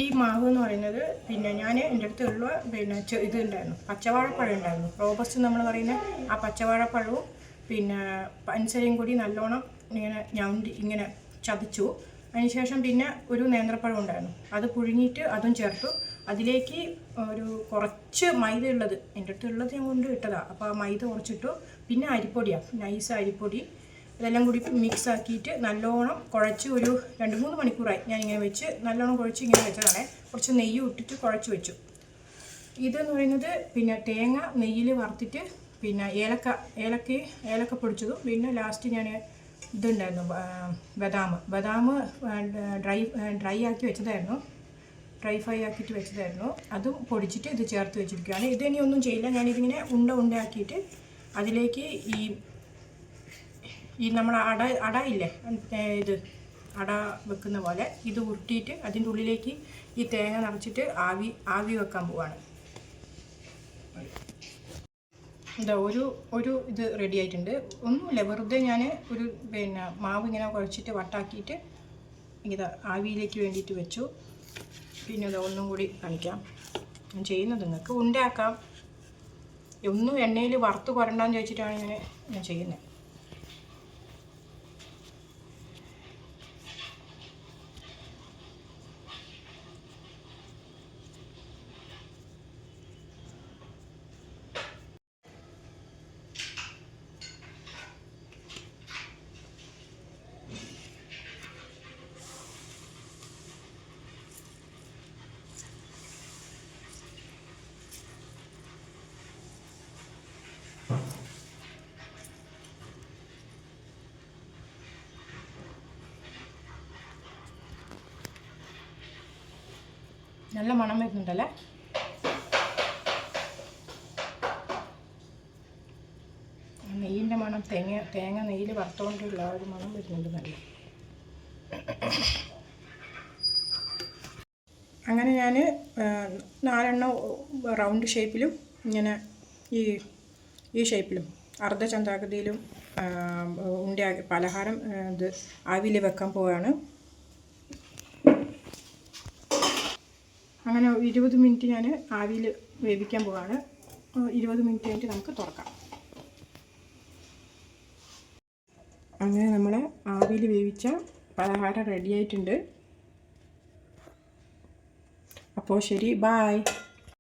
ഈ മാവ് എന്ന് പറയുന്നത് പിന്നെ ഞാൻ എൻ്റെ അടുത്തുള്ള പിന്നെ ഇത് ഉണ്ടായിരുന്നു, പച്ചവാഴപ്പഴം ഉണ്ടായിരുന്നു, റോബസ്റ്റ് നമ്മൾ പറയുന്ന ആ പച്ചവാഴപ്പഴവും പിന്നെ പഞ്ചസാരയും കൂടി നല്ലോണം ഇങ്ങനെ ഞൗണ്ടി ഇങ്ങനെ ചതച്ചു. അതിനുശേഷം പിന്നെ ഒരു നേന്ത്രപ്പഴം ഉണ്ടായിരുന്നു, അത് പുഴുങ്ങിയിട്ട് അതും ചേർത്തു. അതിലേക്ക് ഒരു കുറച്ച് മൈദ ഉള്ളത് എൻ്റെ അടുത്തുള്ളത് ഞാൻ കൊണ്ട് ഇട്ടതാണ്. അപ്പോൾ ആ മൈദ കുറച്ചിട്ടു. പിന്നെ അരിപ്പൊടിയാണ്, നൈസ് അരിപ്പൊടി. ഇതെല്ലാം കൂടി മിക്സ് ആക്കിയിട്ട് നല്ലോണം കുഴച്ച് ഒരു 2-3 മണിക്കൂറായി ഞാനിങ്ങനെ വെച്ച് നല്ലോണം കുഴച്ച് ഇങ്ങനെ വെച്ചതാണ്. കുറച്ച് നെയ്യ് ഇട്ടിട്ട് കുഴച്ച് വെച്ചു. ഇതെന്ന് പറയുന്നത് പിന്നെ തേങ്ങ നെയ്യിൽ വറുത്തിട്ട് പിന്നെ ഏലക്ക പൊടിച്ചതും പിന്നെ ലാസ്റ്റ് ഞാൻ ഇതുണ്ടായിരുന്നു ബദാം ഡ്രൈ ആക്കി വെച്ചതായിരുന്നു, ഡ്രൈ ഫ്രൈ ആക്കിയിട്ട് വെച്ചതായിരുന്നു. അതും പൊടിച്ചിട്ട് ഇത് ചേർത്ത് വെച്ചിരിക്കുകയാണ്. ഇതിനി ഒന്നും ചെയ്യില്ല, ഞാനിതിങ്ങനെ ഉണ്ടയാക്കിയിട്ട് അതിലേക്ക് ഈ നമ്മൾ അട ഇല്ലേ, ഇത് അട വെക്കുന്ന പോലെ ഇത് ഉരുട്ടിയിട്ട് അതിൻ്റെ ഉള്ളിലേക്ക് ഈ തേങ്ങ നിറച്ചിട്ട് ആവി വെക്കാൻ പോവാണ്. എന്താ ഒരു ഇത് റെഡി ആയിട്ടുണ്ട്. ഒന്നുമില്ല, വെറുതെ ഞാൻ ഒരു പിന്നെ മാവ് ഇങ്ങനെ കുഴച്ചിട്ട് വട്ടാക്കിയിട്ട് ഇത് ആവിയിലേക്ക് വേണ്ടിയിട്ട് വെച്ചു. പിന്നെ ഇത് ഒന്നും കൂടി കാണിക്കാം ഞാൻ ചെയ്യുന്നത്. നിങ്ങൾക്ക് ഉണ്ടാക്കാം, ഒന്നും എണ്ണയിൽ വറുത്ത് കുരണ്ടാന്ന് ചോദിച്ചിട്ടാണ് ഞാൻ ചെയ്യുന്നത്. നല്ല മണം വരുന്നുണ്ടല്ലേ. നെയ്യിൻ്റെ മണം, തേങ്ങ നെയ്യിൽ വറുത്തുകൊണ്ടുള്ള ഒരു മണം വരുന്നുണ്ട് നല്ല. അങ്ങനെ ഞാൻ 4 റൗണ്ട് ഷേപ്പിലും ഇങ്ങനെ ഈ ഷേപ്പിലും അർദ്ധചന്ദ്രാകൃതിയിലും പലഹാരം ഇത് ആവിയിൽ വെക്കാൻ പോവുകയാണ്. അങ്ങനെ 20 മിനിറ്റ് ഞാൻ ആവിയിൽ വേവിക്കാൻ പോവാണ്. 20 മിനിറ്റ് കഴിഞ്ഞിട്ട് നമുക്ക് തുറക്കാം. അങ്ങനെ നമ്മളെ ആവിയിൽ വേവിച്ച പലഹാരം റെഡി ആയിട്ടുണ്ട്. അപ്പോൾ ശരി, ബായ്.